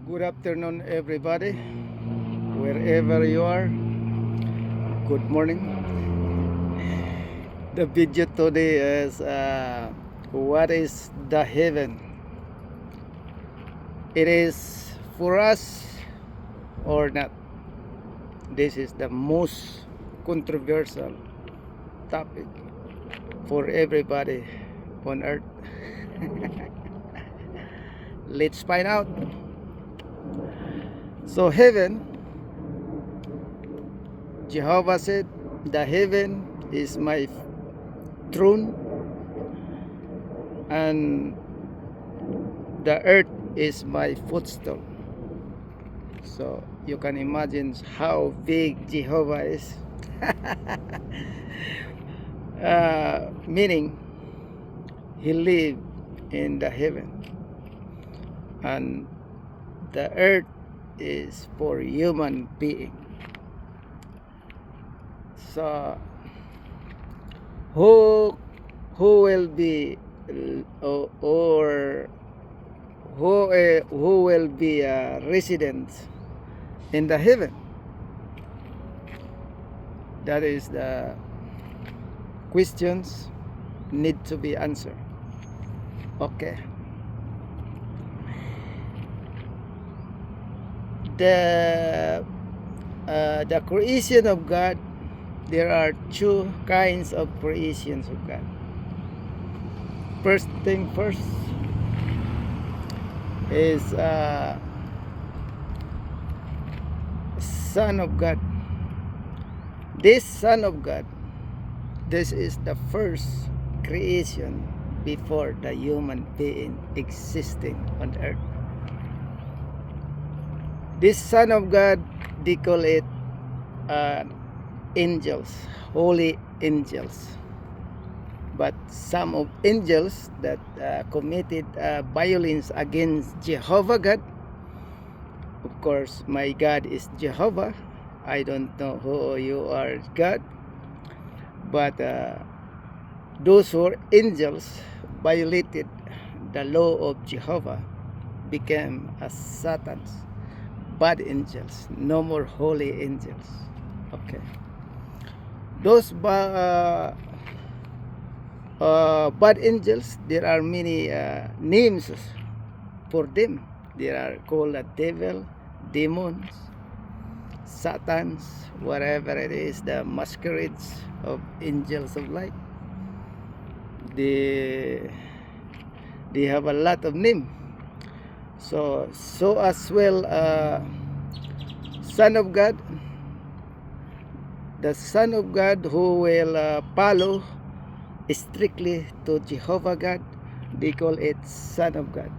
Good afternoon, everybody, wherever you are. Good morning. The video today is what is the heaven? It is for us or not? This is the most controversial topic for everybody on earth. Let's find out. So heaven, Jehovah said, the heaven is my throne and the earth is my footstool. So you can imagine how big Jehovah is. Meaning he lived in the heaven and the earth is for human being. So who will be or who will be a resident in the heaven? That is the questions need to be answered. Okay. The creation of God, there are two kinds of creations of God. First thing first is Son of God. This Son of God, this is the first creation before the human being existing on earth. This Son of God, they call it angels, holy angels. But some of angels that committed violence against Jehovah God, of course, my God is Jehovah. I don't know who you are, God. But those who are angels violated the law of Jehovah, became as Satans, bad angels, no more holy angels. Okay. Those bad angels, there are many names for them. They are called the devil, demons, Satans, whatever it is, the masquerades of angels of light. They have a lot of names. So as well, Son of God, the Son of God who will follow strictly to Jehovah God, they call it Son of God.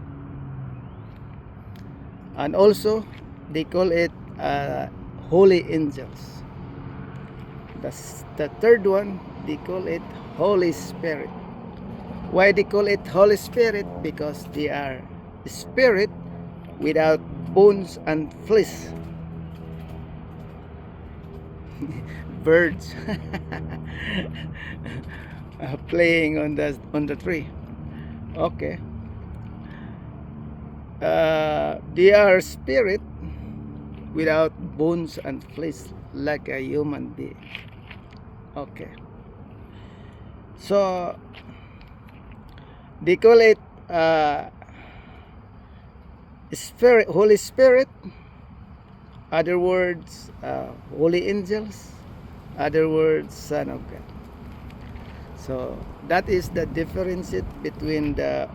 And also they call it holy angels. The third one, they call it Holy Spirit. Why they call it Holy Spirit? Because they are spirit without bones and flesh. Birds playing on the tree. Okay. They are spirit without bones and flesh, like a human being. Okay. So they call it Spirit, Holy Spirit. Other words, holy angels. Other words, Son of God. So that is the difference between the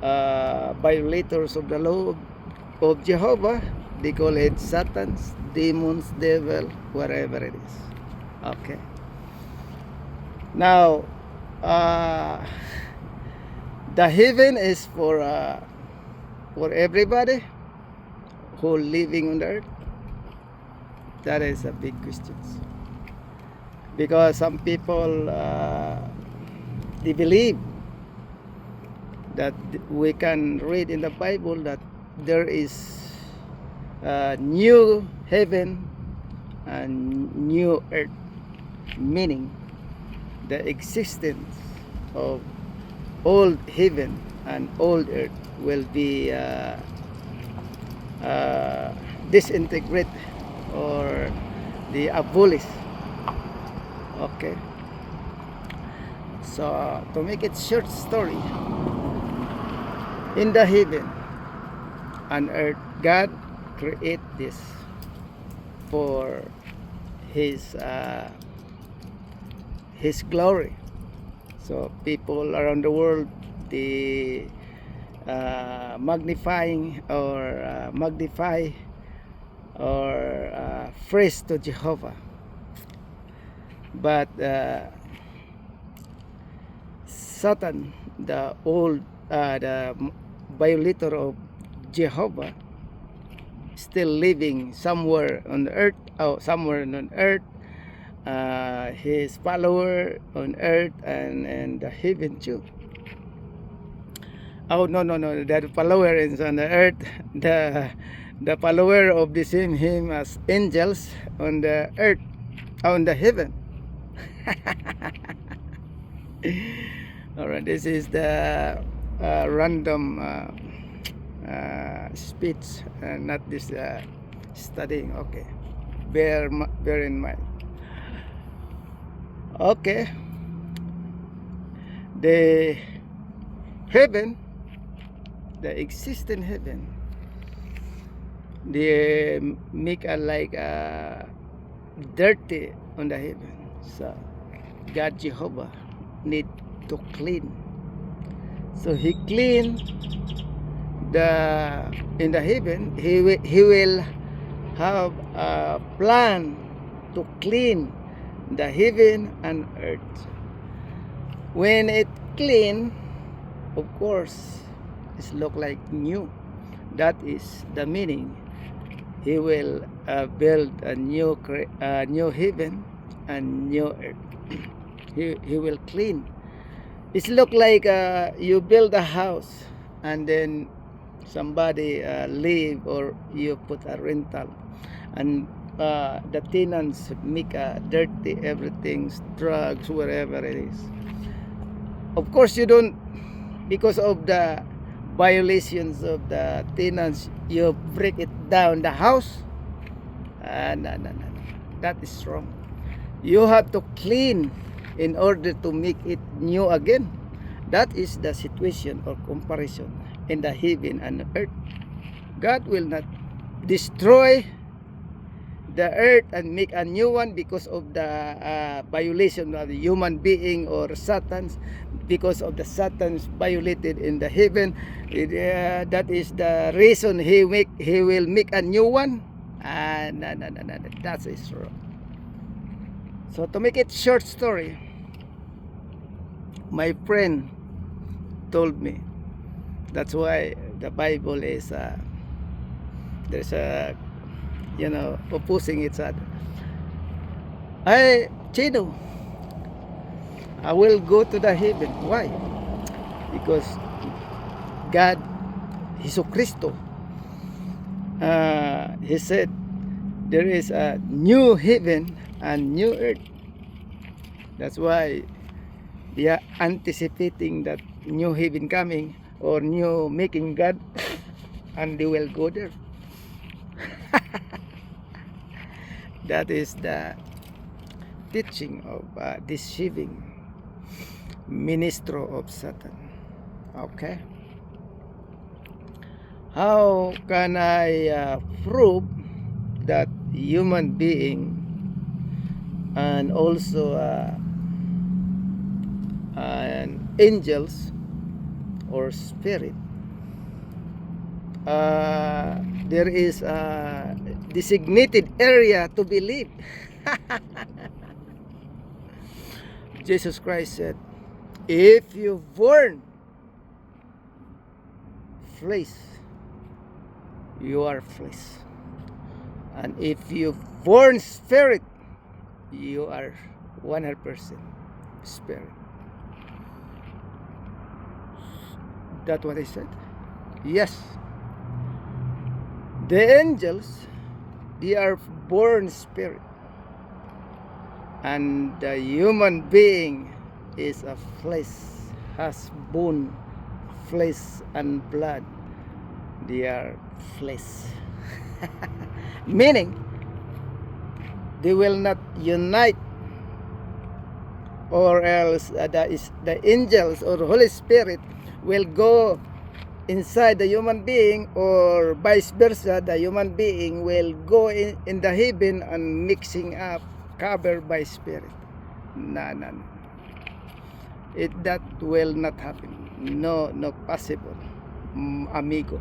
violators of the law of Jehovah. They call it Satans, demons, devil, whatever it is. Okay. Now, the heaven is for everybody who living on the earth. That is a big question. Because some people they believe that we can read in the Bible that there is a new heaven and new earth, meaning the existence of old heaven and old earth will be uh, disintegrate or the abolish. Okay, so to make it short story, in the heaven and earth, God create this for his glory. So people around the world, they magnifying or magnify or praise to Jehovah. But Satan, the old the violator of Jehovah, still living somewhere on the earth, somewhere on earth, his follower on earth and the heaven too. Oh, no, the follower is on the earth, the follower of the same him as angels on the earth, on the heaven. All right, this is the random speech, not this studying. Okay, bear in mind. Okay, the heaven, the existing heaven, they make a like dirty on the heaven. So God Jehovah need to clean. So he clean the in the heaven. He will have a plan to clean the heaven and earth. When it clean, of course, it look like new. That is the meaning. He will build a new heaven and new earth. he will clean. It look like you build a house and then somebody live, or you put a rental, and the tenants make dirty everything, drugs, wherever it is. Of course, you don't, because of the violations of the tenants, you break it down the house. No. That is wrong. You have to clean in order to make it new again. That is the situation or comparison in the heaven and the earth. God will not destroy the earth and make a new one because of the violation of the human being or Satan's, because of the Satan's violated in the heaven. That is the reason he will make a new one. No, that is wrong. So to make it short story, my friend told me, that's why the Bible is there's a opposing each other. Chino, I will go to the heaven. Why? Because God, Jesucristo, he said there is a new heaven and new earth. That's why they are anticipating that new heaven coming, or new making God, and they will go there. That is the teaching of deceiving ministro of Satan. Okay, how can I prove that human being and also angels or spirit, there is a designated area to believe? Jesus Christ said, if you born flesh, you are flesh, and if you born spirit, you are 100% spirit. That's what I said. Yes, the angels, they are born spirit, and the human being is a flesh, has bone, flesh and blood. They are flesh. Meaning, they will not unite, or else the angels or Holy Spirit will go inside the human being, or vice versa, the human being will go in the heaven and mixing up, covered by spirit. No, no, no. That will not happen. No, no possible, amigo.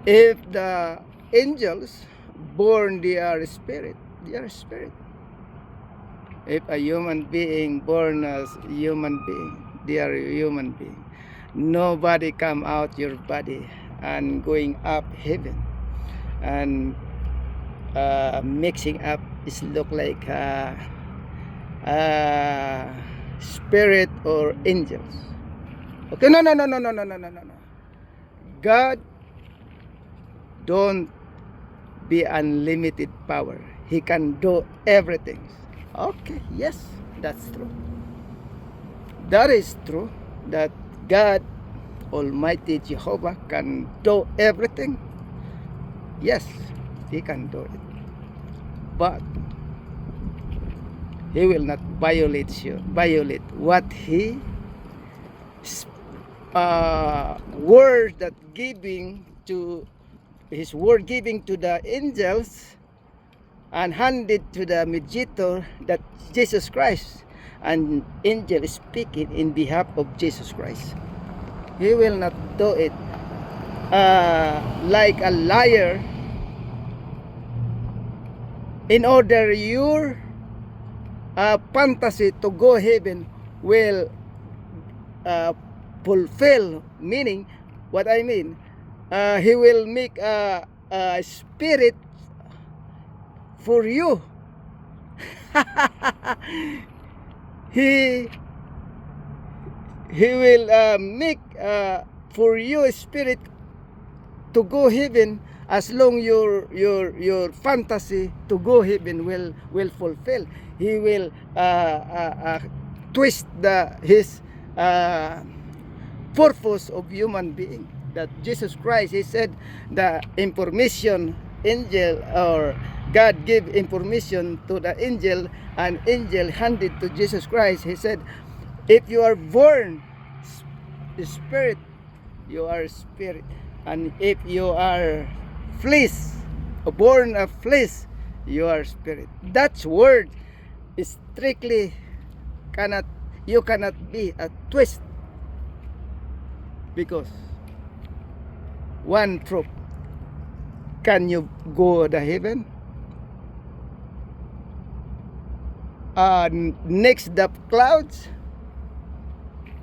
If the angels born, they are spirit. They are spirit. If a human being born as human being, they are a human being. Nobody come out your body and going up heaven and mixing up is look like spirit or angels. Okay, no, no, no, no, no, no, no, no, no. God don't be unlimited power. He can do everything. Okay, yes, that's true. That is true, that God Almighty Jehovah can do everything. Yes, He can do it. But He will not violate what He word that giving to His word giving to the angels and handed to the mediator, that Jesus Christ, and angel is speaking in behalf of Jesus Christ. He will not do it like a liar in order your fantasy to go heaven will fulfill. Meaning, what I mean, He will make a spirit for you. he will make for you a spirit to go heaven, as long your fantasy to go heaven will fulfill. He will twist his purpose of human being. That Jesus Christ, He said, the information angel or God gave information to the angel, and angel handed to Jesus Christ. He said, if you are born spirit, you are spirit, and if you are flesh, born of flesh, you are spirit. That word is strictly you cannot be a twist, because one truth, can you go to heaven? Next the clouds,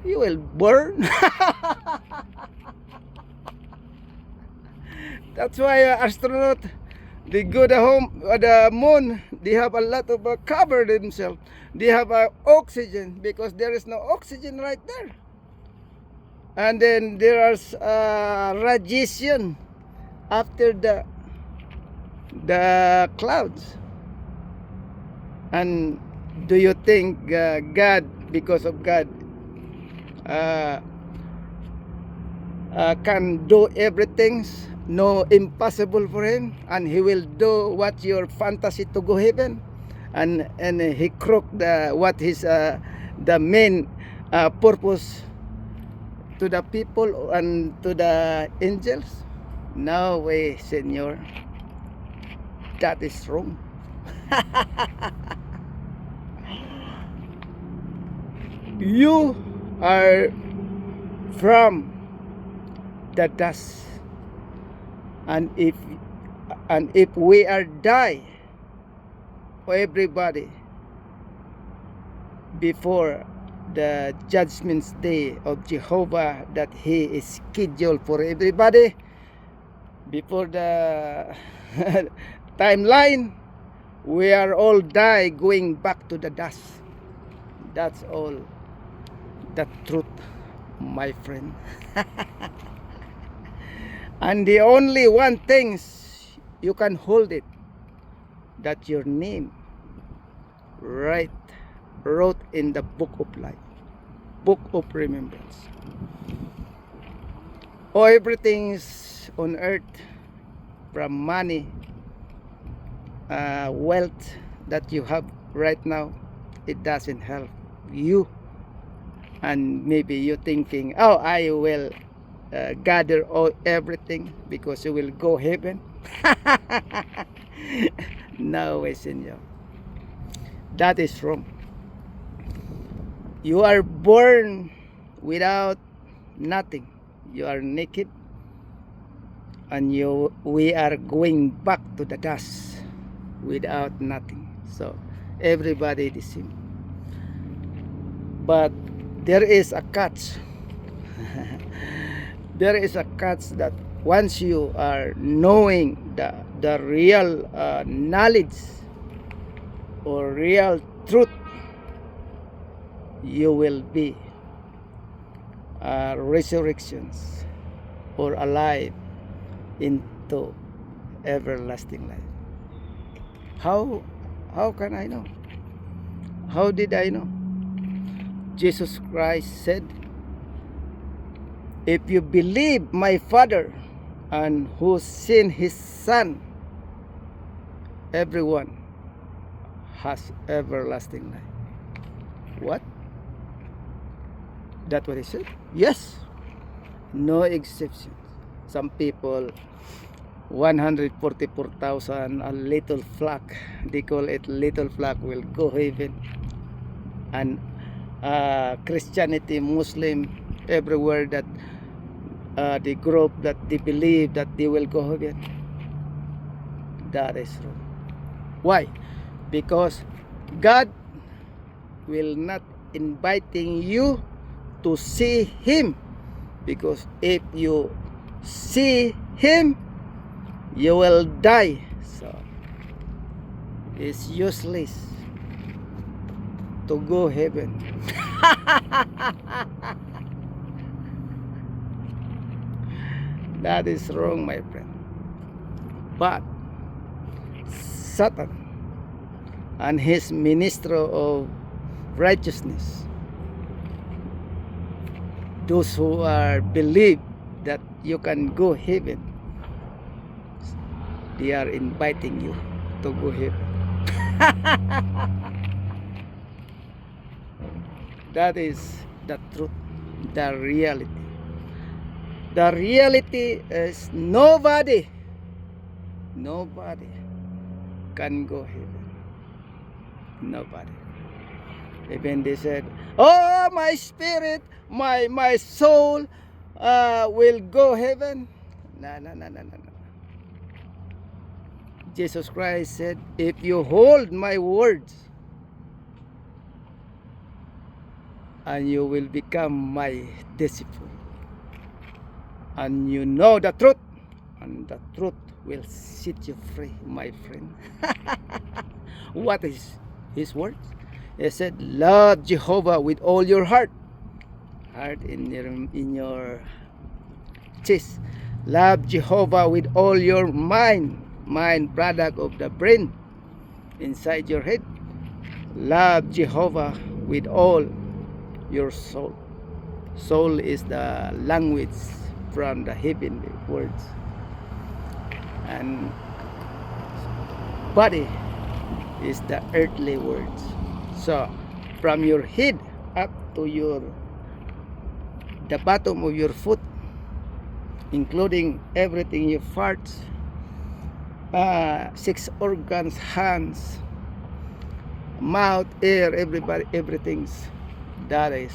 you will burn. That's why astronaut, they go to the moon, they have a lot of cover themselves. They have oxygen, because there is no oxygen right there. And then there is radiation after the clouds. And do you think God, because of God, can do everything? No impossible for Him, and He will do what your fantasy to go heaven, and He crook what is the main purpose to the people and to the angels? No way, Senor. That is wrong. You are from the dust, and if we are die, everybody, before the judgment day of Jehovah, that He is scheduled for everybody, before the timeline, we are all die going back to the dust. That's all the truth, my friend. And the only one things you can hold it, that your name wrote in the book of life, book of remembrance. everything's on earth, from money, wealth that you have right now, it doesn't help you. And maybe you thinking, oh, I will gather all everything because you will go heaven. No way, senor. That is wrong. You are born without nothing. You are naked, and we are going back to the dust without nothing. So everybody is the same. But there is a catch. There is a catch that once you are knowing the real knowledge or real truth, you will be resurrections or alive into everlasting life. How can I know? How did I know? Jesus Christ said, if you believe my Father and who sent his Son, everyone has everlasting life. What? That what he said? Yes. No exceptions. Some people, 144,000, a little flock, they call it little flock, will go heaven. And Christianity, Muslim, everywhere that the group that they believe that they will go heaven, that is wrong. Why? Because God will not inviting you to see him, because if you see him, you will die. So it's useless to go heaven. That is wrong, my friend. But Satan and his minister of righteousness, those who are believe that you can go heaven, they are inviting you to go heaven. That is the truth, the reality. The reality is nobody can go heaven. Nobody. Even they said, oh, my spirit, my soul will go heaven. No. Jesus Christ said, if you hold my words, and you will become my disciple, and you know the truth, and the truth will set you free, my friend. What is his words? He said, love Jehovah with all your heart in your chest. Love Jehovah with all your mind, product of the brain inside your head. Love Jehovah with all your soul. Soul is the language from the heavenly words, and body is the earthly words. So from your head up to the bottom of your foot, including everything, your farts, 6 organs, hands, mouth, ear, everything's, that is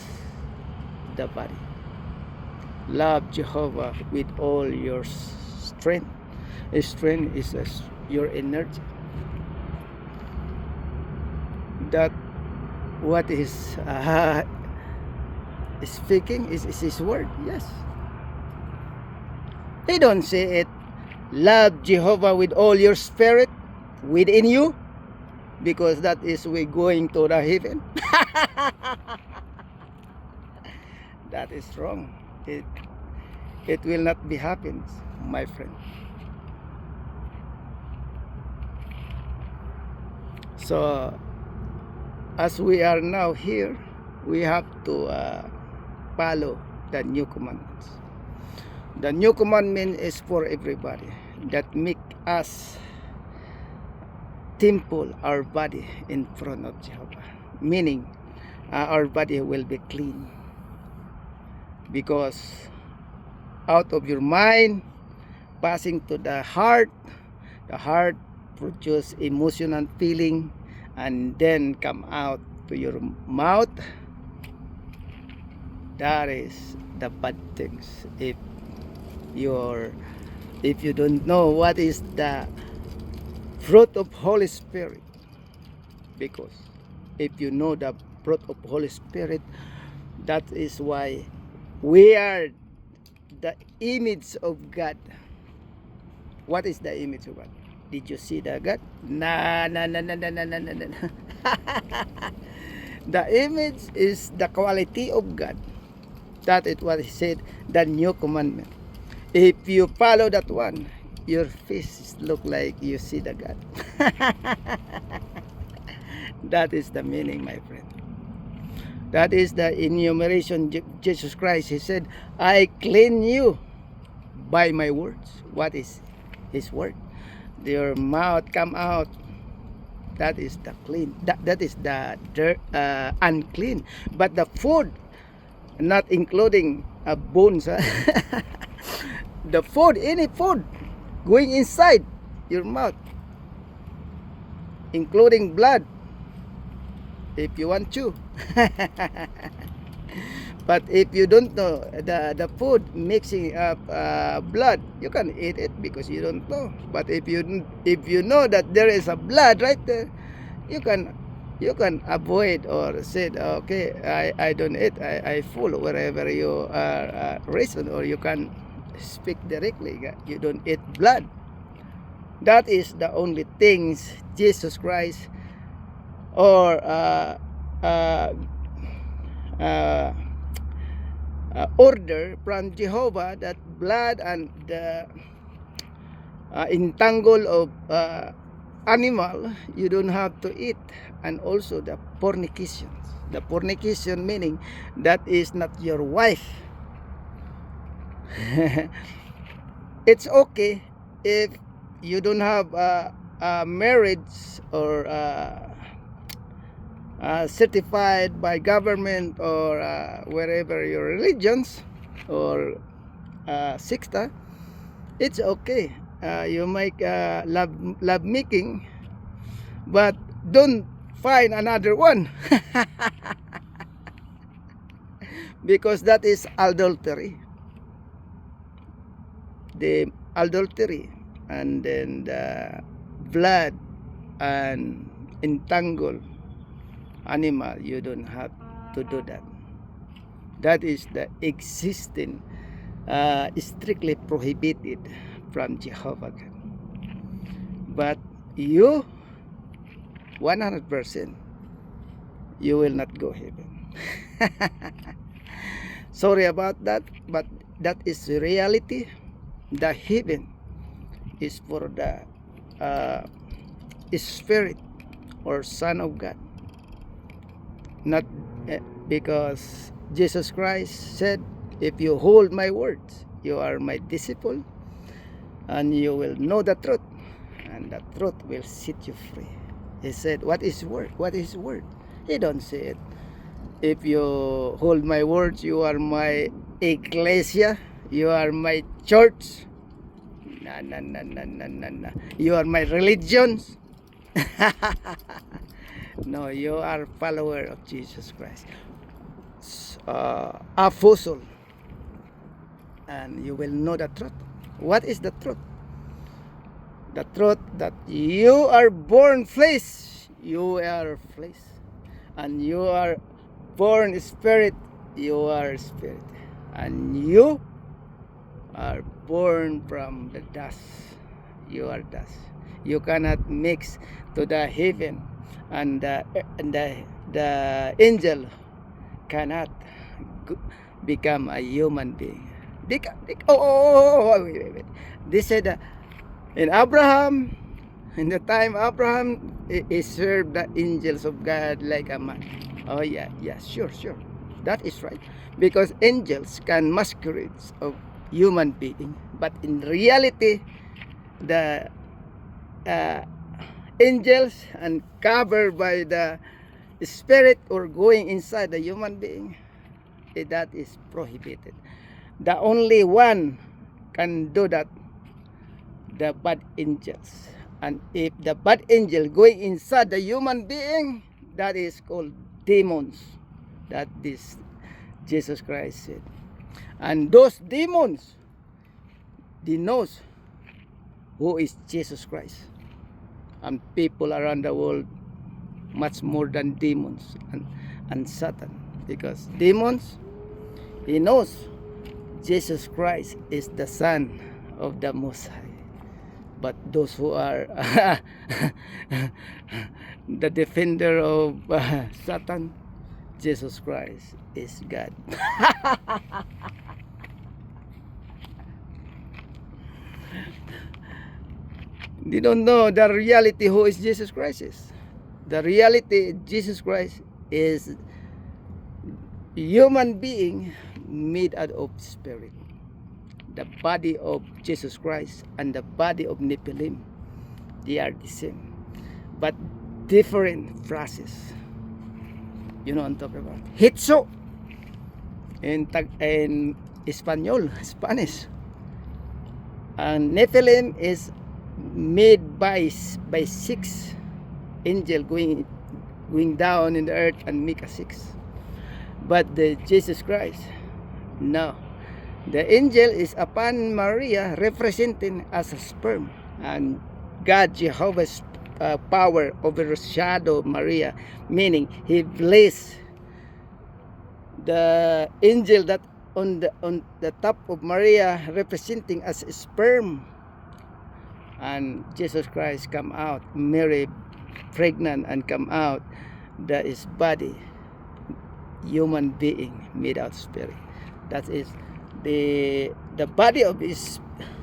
the body. Love Jehovah with all your strength. Strength is your energy. That what is speaking is his word. Yes. He don't say it, love Jehovah with all your spirit within you, because that is we going to the heaven. That is wrong. It will not be happen, my friend. So as we are now here, we have to follow the new commandments. The new commandment is for everybody, that make us temple our body in front of Jehovah, meaning our body will be clean, because out of your mind passing to the heart produce emotional feeling, and then come out to your mouth. That is the bad things. If you don't know what is the fruit of Holy Spirit, because if you know the fruit of Holy Spirit, that is why we are the image of God. What is the image of God? Did you see the God? Na. The image is the quality of God. That is what he said, the new commandment. If you follow that one, your face look like you see the God. That is the meaning, my friend. That is the enumeration Jesus Christ. He said, I clean you by my words. What is his word? Your mouth come out. That is the clean. That is the dirt, unclean. But the food, not including bones. The food, any food going inside your mouth, including blood, if you want to. But if you don't know the food mixing up blood, you can eat it because you don't know. But if you know that there is a blood right there, you can avoid or say, okay, I don't eat, I full, wherever you are reason, or you can speak directly, you don't eat blood. That is the only things Jesus Christ or order from Jehovah, that blood and the entangle of animal you don't have to eat. And also the fornication. The fornication meaning that is not your wife. It's okay if you don't have a marriage or certified by government or wherever your religions or secta. It's okay. You make love making, but don't find another one. Because that is adultery. The adultery, and then the blood and entangle animal, you don't have to do that. That is the existing strictly prohibited from Jehovah God. But you 100% you will not go heaven. Sorry about that, but that is the reality. The heaven is for the spirit or son of God, not because Jesus Christ said, if you hold my words, you are my disciple, and you will know the truth, and the truth will set you free. He said, what is word? What is word? He don't say it. If you hold my words, you are my ecclesia, you are my church. No. You are my religions. No, you are follower of Jesus Christ, apostle, and you will know the truth. What is the truth? The truth that you are born flesh, you are flesh, and you are born spirit, you are spirit, and you are born from the dust, you are dust. You cannot mix to the heaven, and the angel cannot become a human being. Wait. They said in Abraham, in the time Abraham, he served the angels of God like a man. Oh yeah, sure. That is right. Because angels can masquerade of human being. But in reality, the angels and covered by the spirit or going inside the human being, that is prohibited. The only one can do that, the bad angels. And if the bad angel going inside the human being, that is called demons. That this Jesus Christ said. And those demons, they knows who is Jesus Christ. And people around the world much more than demons and Satan. Because demons, he knows Jesus Christ is the Son of the Most High. But those who are the defender of Satan, Jesus Christ is God. They don't know the reality who is Jesus Christ is. The reality, Jesus Christ is human being made out of spirit. The body of Jesus Christ and the body of Nephilim, they are the same, but different phrases. You know what I'm talking about? Hitso in Spanish. And Nephilim is made by 6 angel going down in the earth and make a 6. But the Jesus Christ, no. The angel is upon Maria, representing as a sperm, and God Jehovah's power overshadow Maria, meaning he blessed the angel that on the top of Maria, representing as a sperm, and Jesus Christ come out, Mary pregnant and come out, that is body, human being made out spirit. That is the body of his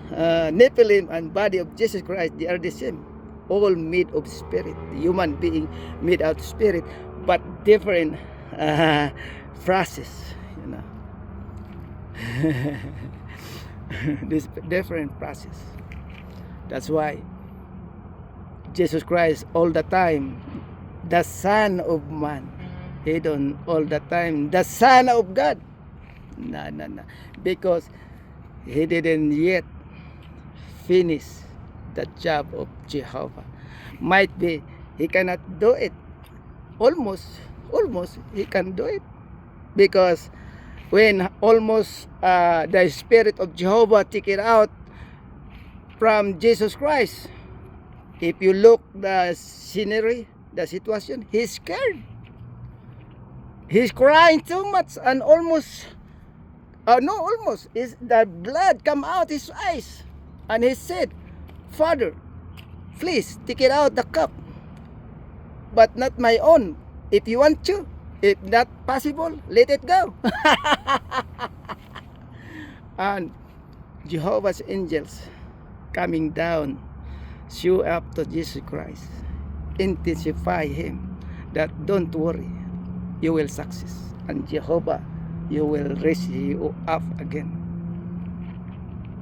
Nephilim and body of Jesus Christ, they are the same, all made of spirit, human being made out spirit, but different phrases, you know. This different phrases. That's why Jesus Christ all the time the Son of Man, he don't all the time the Son of God. No, because he didn't yet finish the job of Jehovah. Might be he cannot do it. Almost he can do it, because when almost the spirit of Jehovah take it out from Jesus Christ, if you look the scenery, the situation, he's scared. He's crying too much, and almost is the blood come out his eyes, and he said, Father, please take it out the cup, but not my own. If you want to, if not possible, let it go. And Jehovah's angels coming down, show up to Jesus Christ, intensify him that don't worry, you will success, and Jehovah, you will raise you up again.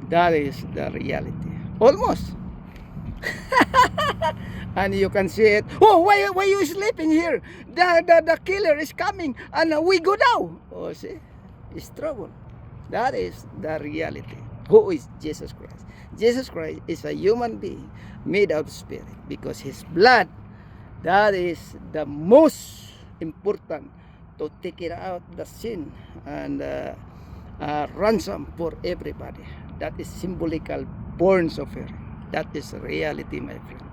That is the reality. Almost. And you can see it. Oh, why you sleeping here? The killer is coming, and we go now. Oh, see, it's trouble. That is the reality. Who is Jesus Christ? Jesus Christ is a human being made of spirit, because his blood, that is the most important to take it out the sin and ransom for everybody. That is symbolical born suffering. That is reality, my friend.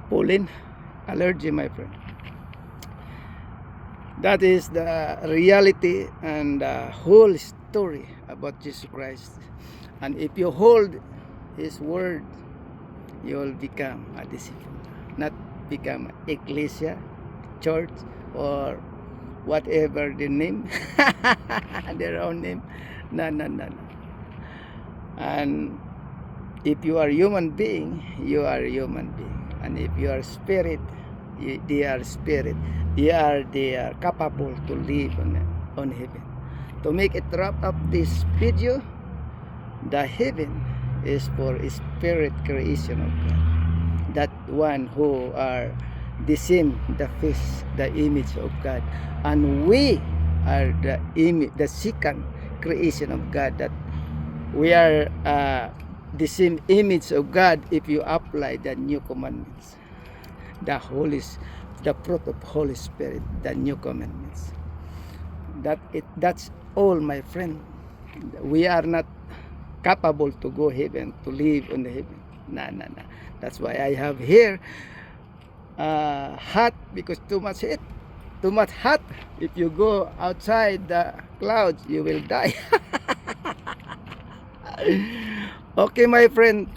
Pollen allergy, my friend. That is the reality and the whole story about Jesus Christ. And if you hold his word, you will become a disciple, not become ecclesia, church, or whatever the name, their own name. No. And if you are human being, you are a human being. And if you are spirit, They are spirit. They are capable to live on heaven. To make it wrap up this video, the heaven is for spirit creation of God. That one who are the same, the face, the image of God, and we are the second creation of God. That we are the same image of God if you apply the new commandments, the fruit of Holy Spirit, the new commandments. That's all, my friend. We are not capable to go heaven, to live on the heaven. Nah. That's why I have here hot, because too much heat, too much hot. If you go outside the clouds, you will die. Okay, my friend,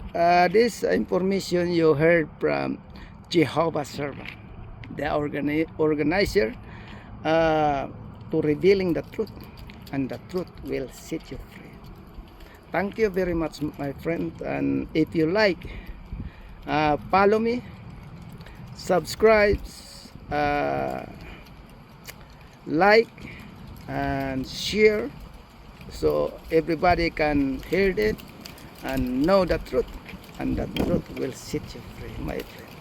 this information you heard from Jehovah's Servant, the organizer, to revealing the truth, and the truth will set you free. Thank you very much, my friend, and if you like, follow me, subscribe, like, and share, so everybody can hear it and know the truth, and the truth will set you free, my friend.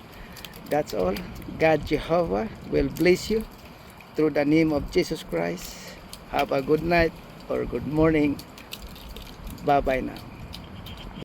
That's all. God Jehovah will bless you through the name of Jesus Christ. Have a good night or good morning. Bye bye now.